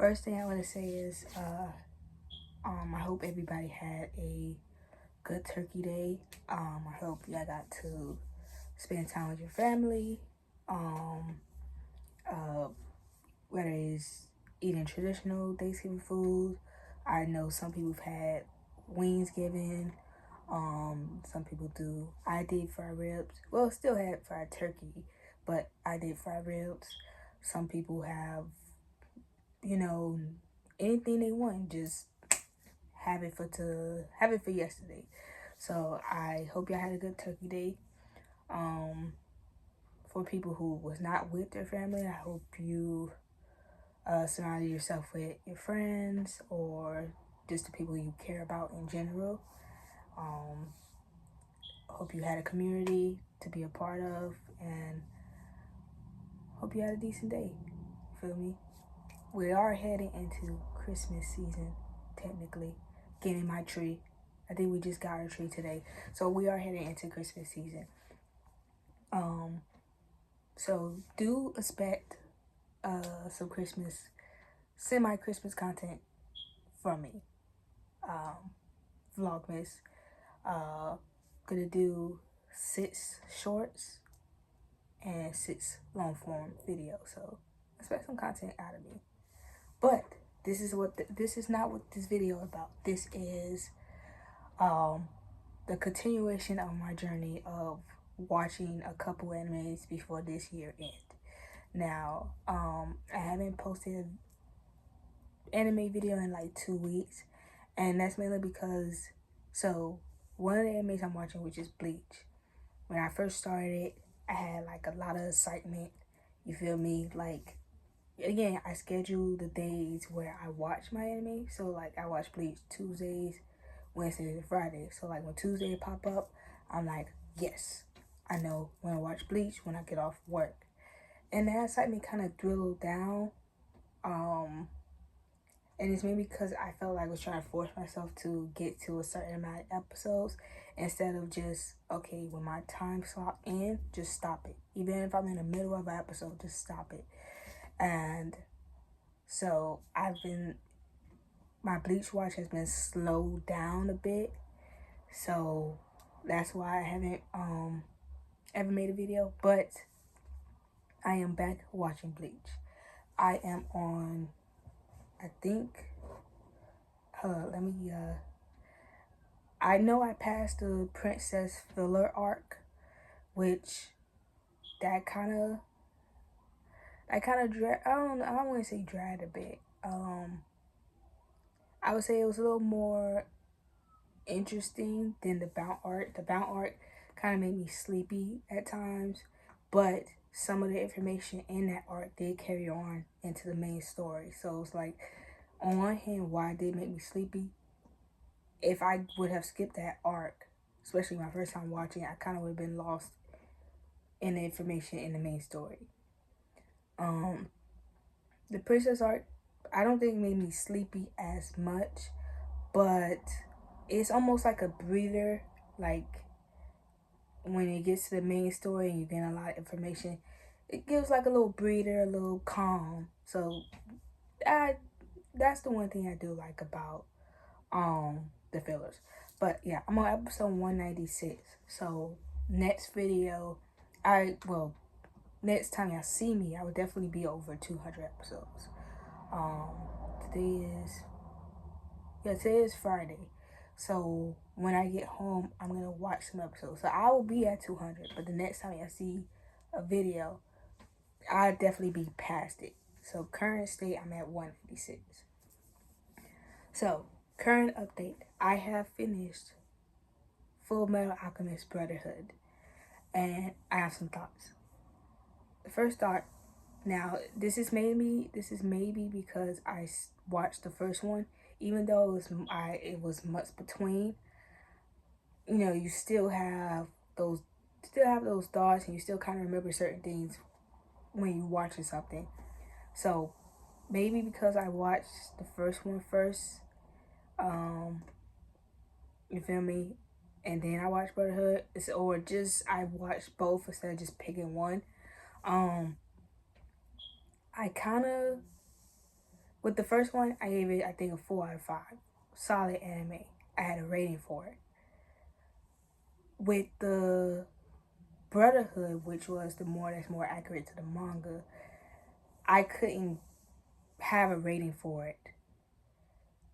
First thing I want to say is, I hope everybody had a good Turkey Day. I hope y'all got to spend time with your family. Um, uh, Whether it's eating traditional Thanksgiving food. I know some people have had wings given. Some people do. I did fried ribs. Well, still had fried turkey, but I did fried ribs. Some people have, you know, anything they want. Just have it for yesterday. So I hope y'all had a good Turkey Day. Um, for people who was not with their family, I hope you surrounded yourself with your friends or just the people you care about in general. Um, Hope you had a community to be a part of, and hope you had a decent day. Feel me? We are heading into Christmas season, technically. Getting my tree. I think we just got our tree today. So we are heading into Christmas season. So do expect some semi-Christmas content from me. Vlogmas. Gonna do 6 shorts and 6 long form videos. So expect some content out of me. But this is not what this video is about. This is the continuation of my journey of watching a couple animes before this year end. Now, I haven't posted an anime video in like 2 weeks, and that's mainly because one of the animes I'm watching, which is Bleach. When I first started, I had like a lot of excitement. You feel me? Like, again, I schedule the days where I watch my anime. So like I watch Bleach Tuesdays, Wednesdays, and Fridays. So like when Tuesday pop up, I'm like, yes, I know when I watch Bleach when I get off work. And that excitement kind of dwindled down. And it's maybe because I felt like I was trying to force myself to get to a certain amount of episodes instead of just, okay, when my time slot in, just stop it. Even if I'm in the middle of an episode, just stop it. And so my Bleach watch has been slowed down a bit. So that's why I haven't ever made a video. But I am back watching Bleach. I am on, I think, I know I passed the Princess filler arc, which that kind of I don't want to say dragged a bit. I would say it was a little more interesting than the Bound arc. The Bound arc kind of made me sleepy at times, but some of the information in that arc did carry on into the main story. So it's like, on one hand, why it did make me sleepy. If I would have skipped that arc, especially my first time watching, I kind of would have been lost in the information in the main story. The Princess arc, I don't think made me sleepy as much, but it's almost like a breather. Like when it gets to the main story and you get a lot of information, it gives like a little breather, a little calm. So that's the one thing I do like about the fillers. But yeah, I'm on episode 196. So next video, next time y'all see me, I would definitely be over 200 episodes. Today is Friday. So when I get home, I'm gonna watch some episodes. So I will be at 200, but the next time I see a video, I'll definitely be past it. So current state, I'm at 196. So current update, I have finished Full Metal Alchemist Brotherhood, and I have some thoughts. The first thought, now this is maybe because I watched the first one, even though it was much between. You know, you still have those thoughts, and you still kind of remember certain things when you watching something. So maybe because I watched the first one first, you feel me, and then I watched Brotherhood, or just I watched both instead of just picking one. I kind of, With the first one, I gave it, I think, a 4 out of 5. Solid anime. I had a rating for it. With the Brotherhood, which was that's more accurate to the manga, I couldn't have a rating for it.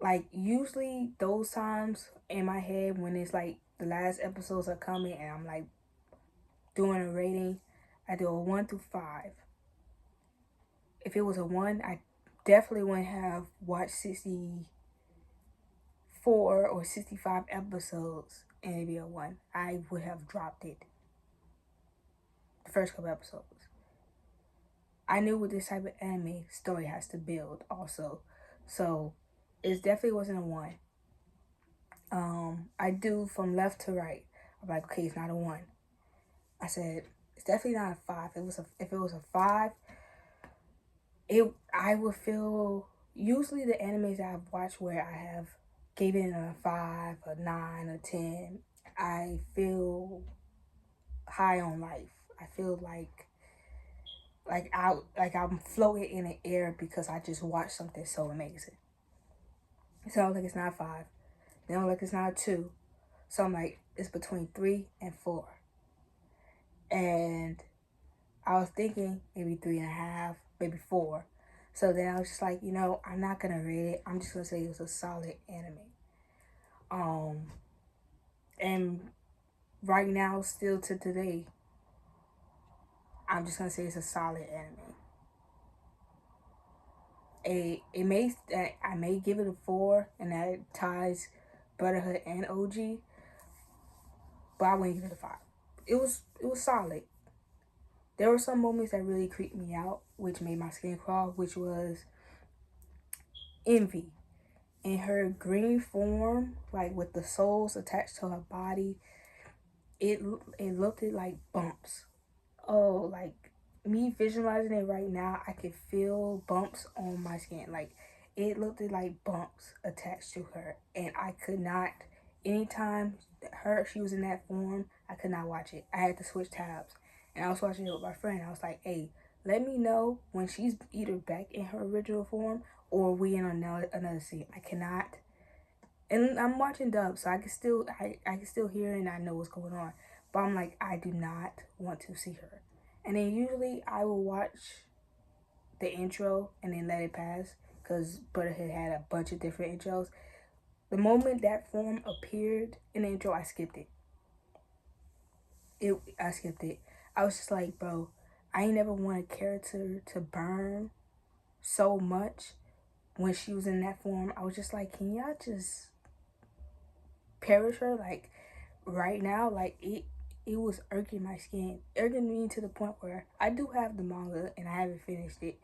Like, usually those times in my head when it's like the last episodes are coming and I'm like doing a rating, I do a 1 through 5. If it was a 1, I definitely wouldn't have watched 64 or 65 episodes and it'd be a 1. I would have dropped it the first couple episodes. I knew with this type of anime, story has to build also. So it definitely wasn't a 1. I do from left to right. I'm like, okay, it's not a 1. I said, it's definitely not a 5. If it was a 5, I would feel, usually the animes that I've watched where I have gave it a 5, a 9, a 10, I feel high on life. I feel like I'm floating in the air because I just watched something so amazing. So like it's not a 5. Then like it's not a 2. So I'm like, it's between 3 and 4. And I was thinking maybe 3.5, maybe 4. So then I was just like, I'm not gonna rate it. I'm just gonna say it was a solid anime. And right now, still to today, I'm just gonna say it's a solid anime. I may give it a 4, and that ties Brotherhood and OG, but I wouldn't give it a 5. It was solid. There were some moments that really creeped me out, which made my skin crawl, which was Envy in her green form, like with the souls attached to her body. It looked like bumps. Oh, like me visualizing it right now, I could feel bumps on my skin. Like it looked like bumps attached to her, and I could not. Anytime she was in that form, I could not watch it. I had to switch tabs, and I was watching it with my friend. I was like, "Hey, let me know when she's either back in her original form or we in another scene." I cannot. And I'm watching dub, so I can still hear and I know what's going on. But I'm like, I do not want to see her. And then usually I will watch the intro and then let it pass because Brotherhood had a bunch of different intros. The moment that form appeared in the intro, I skipped it. I skipped it. I was just like, bro, I ain't never want a character to burn so much when she was in that form. I was just like, can y'all just perish her like right now? Like it was irking my skin, irking me to the point where I do have the manga and I haven't finished it.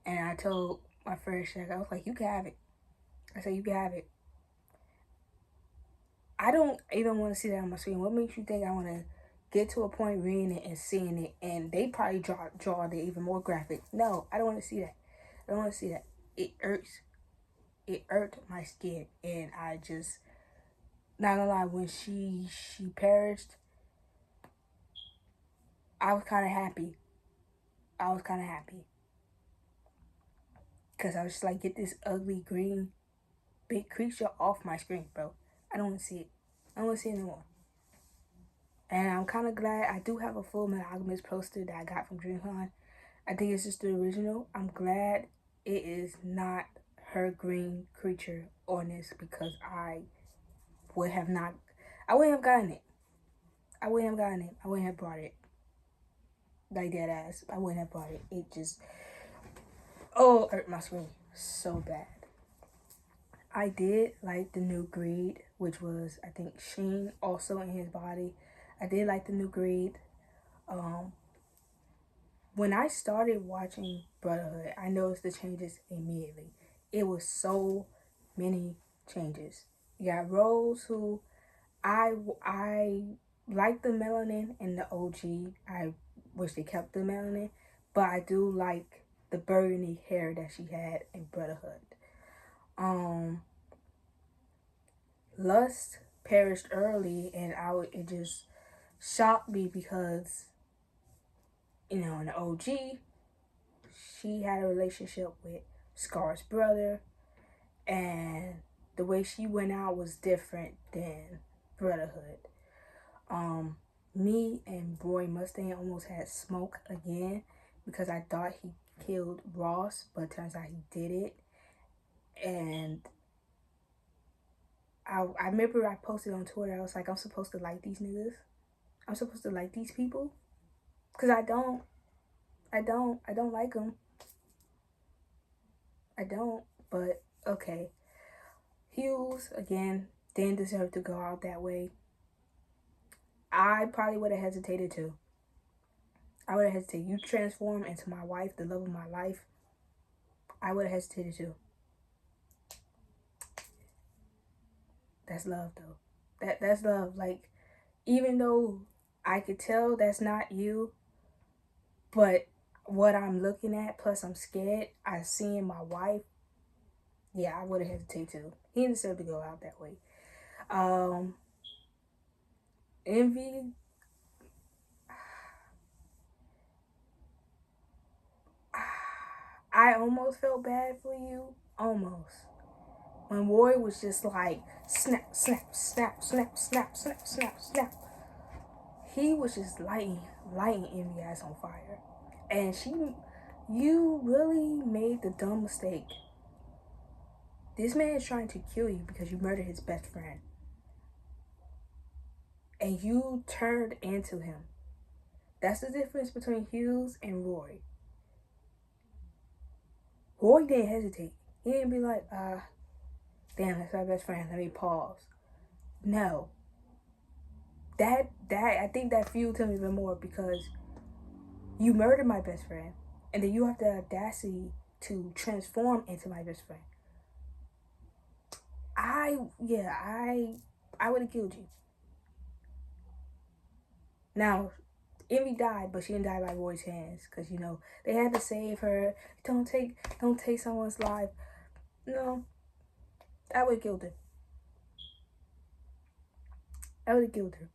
And I told my friend Shaq, I was like, you can have it. I said, you can have it. I don't even want to see that on my screen. What makes you think I want to get to a point reading it and seeing it and they probably draw it even more graphic? No, I don't want to see that. I don't want to see that. It irks. It irked my skin, and I just, not gonna lie, when she perished, I was kind of happy. Because I was just like, get this ugly green big creature off my screen, bro. I don't want to see it. I don't want to see it anymore. And I'm kind of glad I do have a Full Metal Alchemist poster that I got from DreamCon. I think it's just the original. I'm glad it is not her green creature on this because I wouldn't have gotten it. I wouldn't have brought it. Like that ass. I wouldn't have brought it. It just, hurt my screen so bad. I did like the new Greed, which was, I think, Sheen also in his body. I did like the new Greed. When I started watching Brotherhood, I noticed the changes immediately. It was so many changes. You got Rose, who I like the melanin in the OG. I wish they kept the melanin, but I do like the burgundy hair that she had in Brotherhood. Lust perished early, and it just shocked me because in the OG she had a relationship with Scar's brother, and the way she went out was different than Brotherhood. Me and Roy Mustang almost had smoke again because I thought he killed Ross, but it turns out he did it. And I remember I posted on Twitter, I was like, I'm supposed to like these niggas. I'm supposed to like these people. Because I don't like them. I don't, but okay. Hughes, again, didn't deserve to go out that way. I probably would have hesitated too. I would have hesitated. You transform into my wife, the love of my life. I would have hesitated too. That's love though. That's love. Like, even though I could tell that's not you, but what I'm looking at, plus I'm scared, I seeing my wife, yeah, I would have hesitated too. He didn't deserve to go out that way. Envy, I almost felt bad for you. Almost. When Roy was just like snap, snap, snap, snap, snap, snap, snap, snap. He was just lighting Envy ass on fire. And you really made the dumb mistake. This man is trying to kill you because you murdered his best friend. And you turned into him. That's the difference between Hughes and Roy. Roy didn't hesitate. He didn't be like, damn, that's my best friend. Let me pause. No. That I think that fueled him even more because you murdered my best friend, and then you have the audacity to transform into my best friend. I would have killed you. Now, Envy died, but she didn't die by Roy's hands because they had to save her. Don't take someone's life. No, I would have killed her. I would have killed her.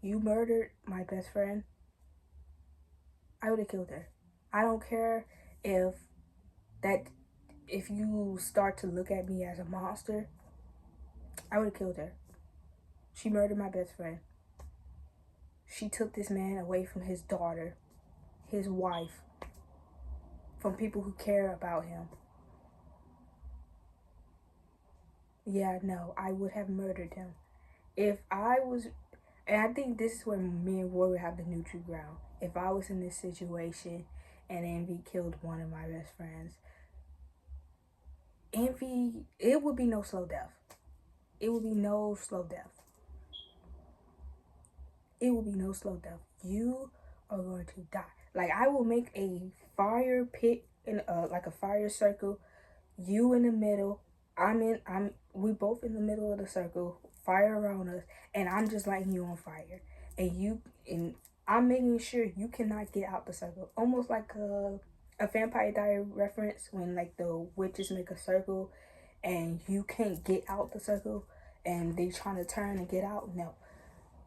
You murdered my best friend. I would have killed her. I don't care if you start to look at me as a monster. I would have killed her. She murdered my best friend. She took this man away from his daughter, his wife, from people who care about him. Yeah, no, I would have murdered him. If I was, and I think this is where me and Roy would have the neutral ground. If I was in this situation and Envy killed one of my best friends, Envy, it would be no slow death. It would be no slow death. It will be no slow death. You are going to die. Like, I will make a fire pit in like a fire circle. You in the middle. We both in the middle of the circle. Fire around us, and I'm just lighting you on fire. And I'm making sure you cannot get out the circle. Almost like a Vampire Diary reference when like the witches make a circle, and you can't get out the circle, and they trying to turn and get out. No.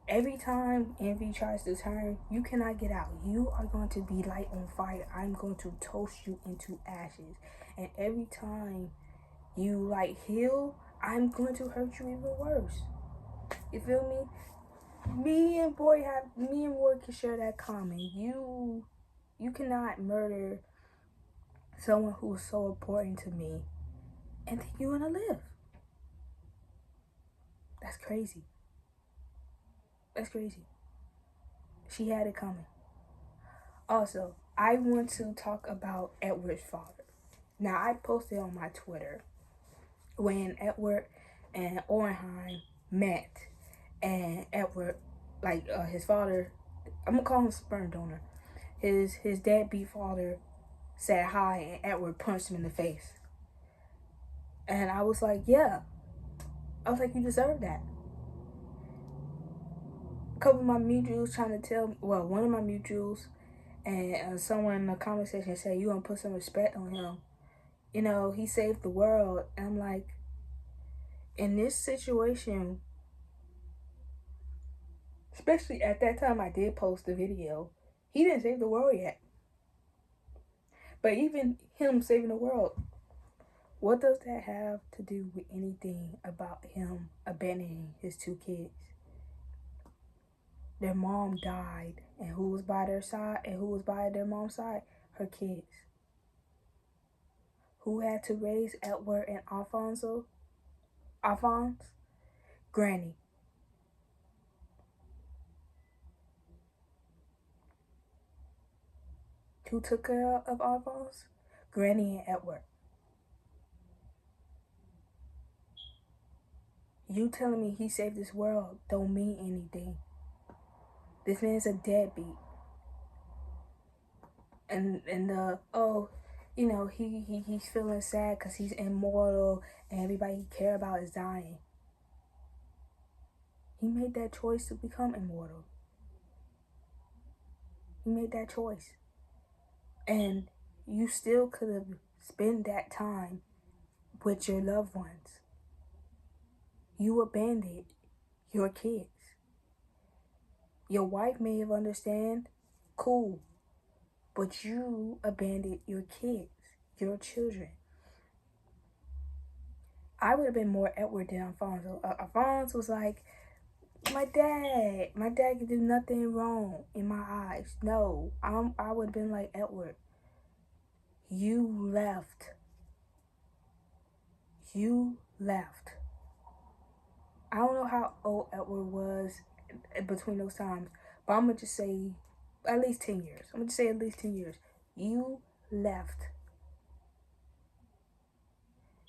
Every time Envy tries to turn, you cannot get out. You are going to be light on fire. I'm going to toast you into ashes. And every time you like heal, I'm going to hurt you even worse. You feel me? Me and Roy can share that common. You cannot murder someone who is so important to me and think you wanna live. That's crazy. That's crazy. She had it coming. Also, I want to talk about Edward's father. Now, I posted on my Twitter when Edward and Orenheim met, and Edward, like his father, I'm gonna call him sperm donor. His deadbeat father said hi, and Edward punched him in the face. And I was like, yeah. I was like, you deserve that. A couple of my mutuals trying to tell me, well, one of my mutuals and someone in the comment section said, you gonna put some respect on him. He saved the world. And I'm like, in this situation, especially at that time I did post the video, he didn't save the world yet. But even him saving the world, what does that have to do with anything about him abandoning his two kids? Their mom died, and who was by their side and who was by their mom's side? Her kids. Who had to raise Edward and Alphonse? Granny. Who took care of Alphonse? Granny and Edward. You telling me he saved this world don't mean anything. This man's a deadbeat. And he's feeling sad because he's immortal and everybody he care about is dying. He made that choice to become immortal. He made that choice. And you still could have spent that time with your loved ones. You abandoned your kids. Your wife may have understand, cool, but you abandoned your kids, your children. I would have been more Edward than Alfonso. Alfonso was like, my dad can do nothing wrong in my eyes. No, I would have been like Edward. You left. I don't know how old Edward was between those times, but I'm gonna just say at least 10 years. You left.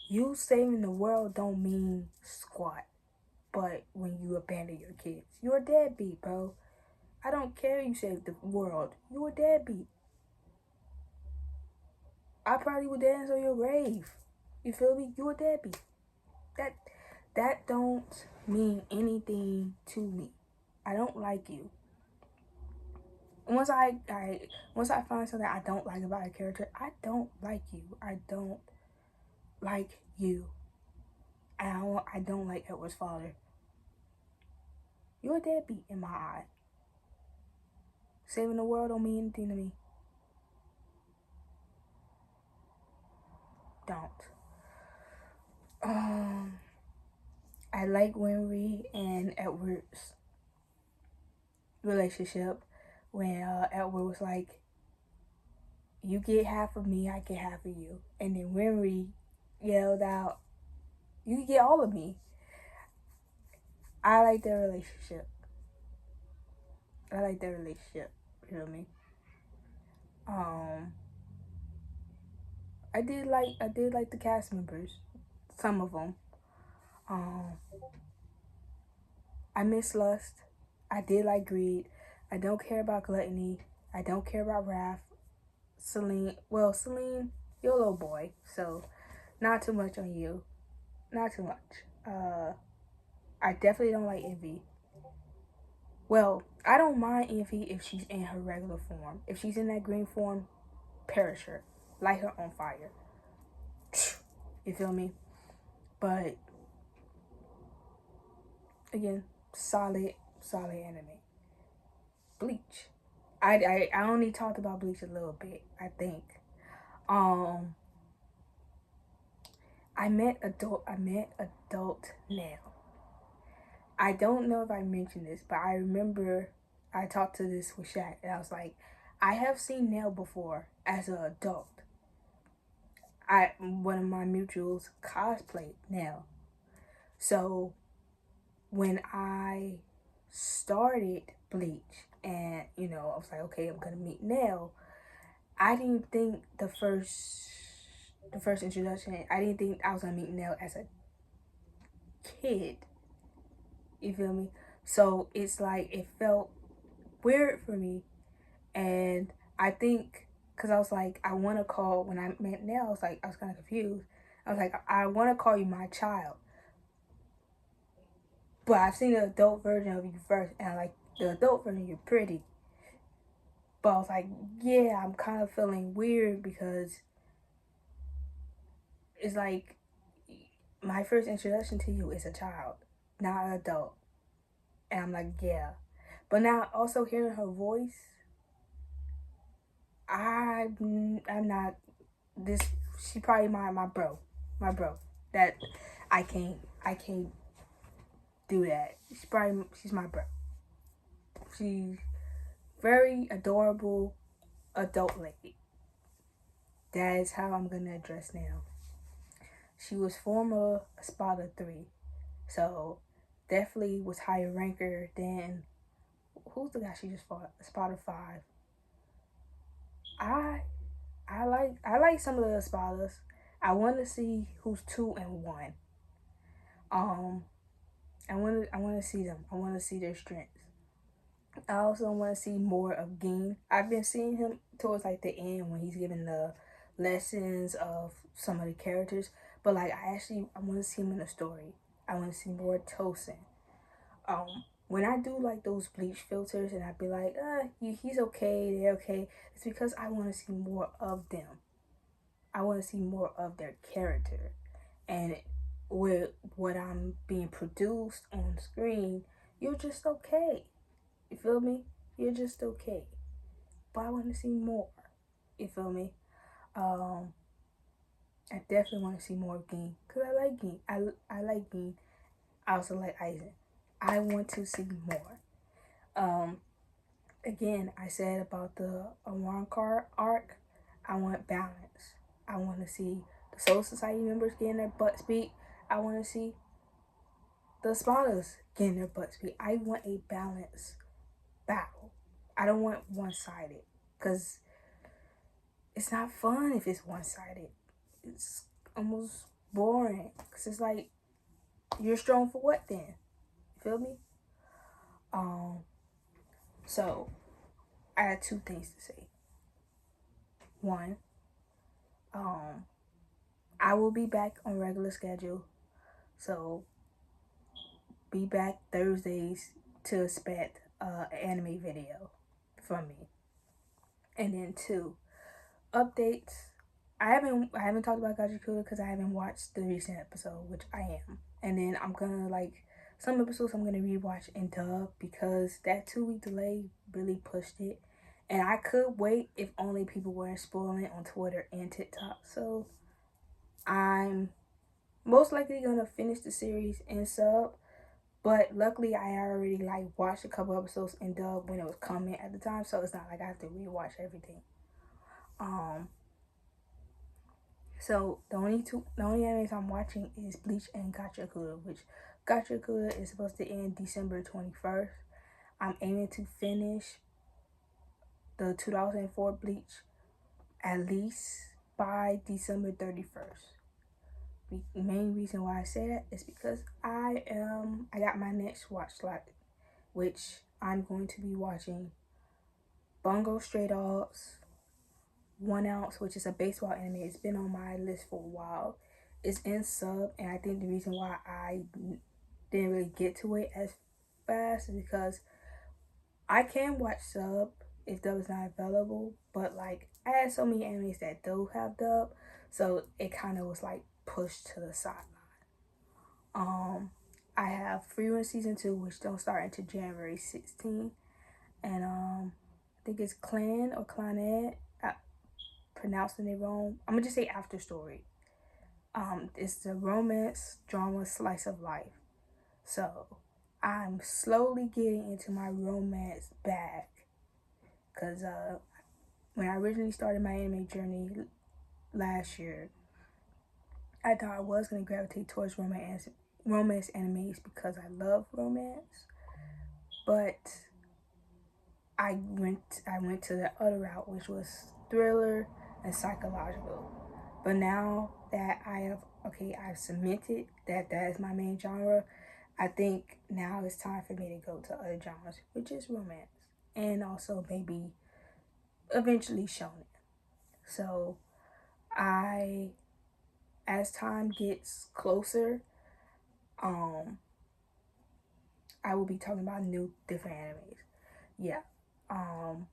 You saving the world don't mean squat. But when you abandon your kids, you're a deadbeat, bro. I don't care you saved the world. You're a deadbeat. I probably would dance on your grave. You feel me? You're a deadbeat. That don't mean anything to me. I don't like you. Once I find something I don't like about a character, I don't like you. I don't like you. I don't like Edward's father. You're a deadbeat in my eye. Saving the world don't mean anything to me. Don't. I like Winry and Edward's relationship when Edward was like, you get half of me, I get half of you. And then Winry yelled out, you get all of me. I like their relationship. You know me. I did like the cast members. Some of them. I miss Lust. I did like Greed. I don't care about Gluttony. I don't care about Wrath. Celine, you're a little boy, so not too much on you. Not too much. I definitely don't like Envy. Well, I don't mind Envy if she's in her regular form. If she's in that green form, perish her. Light her on fire. You feel me? But again, solid anime. Bleach. I only talked about Bleach a little bit, I think. I met adult Nail. I don't know if I mentioned this, but I remember I talked to this with Shaq, and I was like, I have seen Nail before as an adult. One of my mutuals cosplayed Nail. So when I started Bleach and, I was like, okay, I'm gonna meet Nail, I didn't think the first introduction, I didn't think I was gonna meet Nail as a kid. You feel me? So it's like, it felt weird for me. And I think, because I was like, I want to call, when I met Nail, I was kind of confused. I was like, I want to call you my child. But I've seen the adult version of you first, and like, the adult version, you're pretty. But I was like, yeah, I'm kind of feeling weird because it's like, my first introduction to you is a child, not an adult. And I'm like, yeah. But now also hearing her voice, I'm not this. She probably my bro. That I can't do that. She's my bro. She's very adorable adult lady. That is how I'm gonna address now. She was former Spada 3, so definitely was higher ranker than who's the guy she just fought? Spada 5. I I like some of the Espadas. I want to see who's 2 and 1. Um, I want to see them. I want to see their strengths. I also want to see more of Ging. I've been seeing him towards like the end when he's giving the lessons of some of the characters, but like I want to see him in a story. I want to see more Tosin. When I do like those bleach filters and I be like, he's okay, they're okay, it's because I want to see more of them. I want to see more of their character. And with what I'm being produced on screen, you're just okay. You feel me? You're just okay. But I want to see more. You feel me? Um, I definitely want to see more of Ging. Because I like Ging. I like Ging. I also like Aizen. I want to see more. Um, Again, I said about the Arrancar arc, I want balance. I want to see the Soul Society members getting their butts beat. I want to see the Espadas getting their butts beat. I want a balanced battle. I don't want one sided because it's not fun if it's one sided. It's almost boring because it's like you're strong for what then? You feel me? Um, so I had 2 things to say. One, um, I will be back on regular schedule, so be back Thursdays to expect an anime video from me. And then 2, updates. I haven't talked about Gachikuda because I haven't watched the recent episode, which I am. And then I'm gonna like some episodes I'm gonna rewatch in dub because that 2 week delay really pushed it. And I could wait if only people weren't spoiling it on Twitter and TikTok. So I'm most likely gonna finish the series in sub. But luckily I already like watched a couple episodes in dub when it was coming at the time, so it's not like I have to rewatch everything. Um So the only animes I'm watching is Bleach and Gachakura, which Gachakura is supposed to end December 21st. I'm aiming to finish the 2004 Bleach at least by December 31st. The main reason why I say that is because I got my next watch slot, which I'm going to be watching Bungo Stray Dogs, 1 Ounce, which is a baseball anime. It's been on my list for a while. It's in sub, and I think the reason why I didn't really get to it as fast is because I can watch sub if dub is not available, but like I had so many animes that do have dub, so it kind of was like pushed to the sideline. I have Free Run Season 2, which don't start until January 16th, and I think it's Clan or Clanet. Pronouncing it wrong. I'm gonna just say After Story. It's the romance drama slice of life. So I'm slowly getting into my romance bag because when I originally started my anime journey last year, I thought I was gonna gravitate towards romance animes because I love romance, but I went to the other route, which was thriller and psychological. But now that I've cemented that is my main genre, I think now it's time for me to go to other genres, which is romance and also maybe eventually shonen. So I, as time gets closer, um, I will be talking about new different animes. Yeah. Um,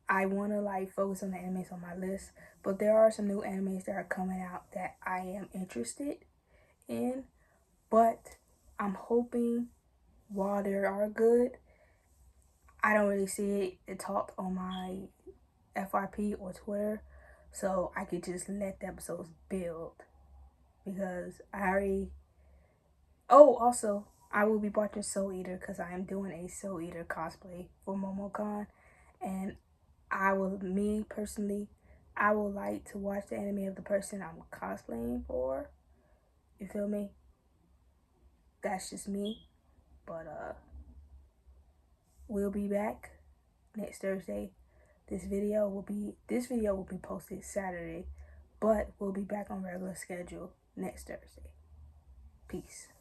I want to like focus on the animes on my list, but there are some new animes that are coming out that I am interested in. But I'm hoping while they are good, I don't really see it talked on my FYP or Twitter, so I could just let the episodes build. Because I already. Oh, also, I will be watching Soul Eater because I am doing a Soul Eater cosplay for MomoCon, and me personally, I would like to watch the anime of the person I'm cosplaying for. You feel me? That's just me. But we'll be back next Thursday. This video will be posted Saturday, but we'll be back on regular schedule next Thursday. Peace.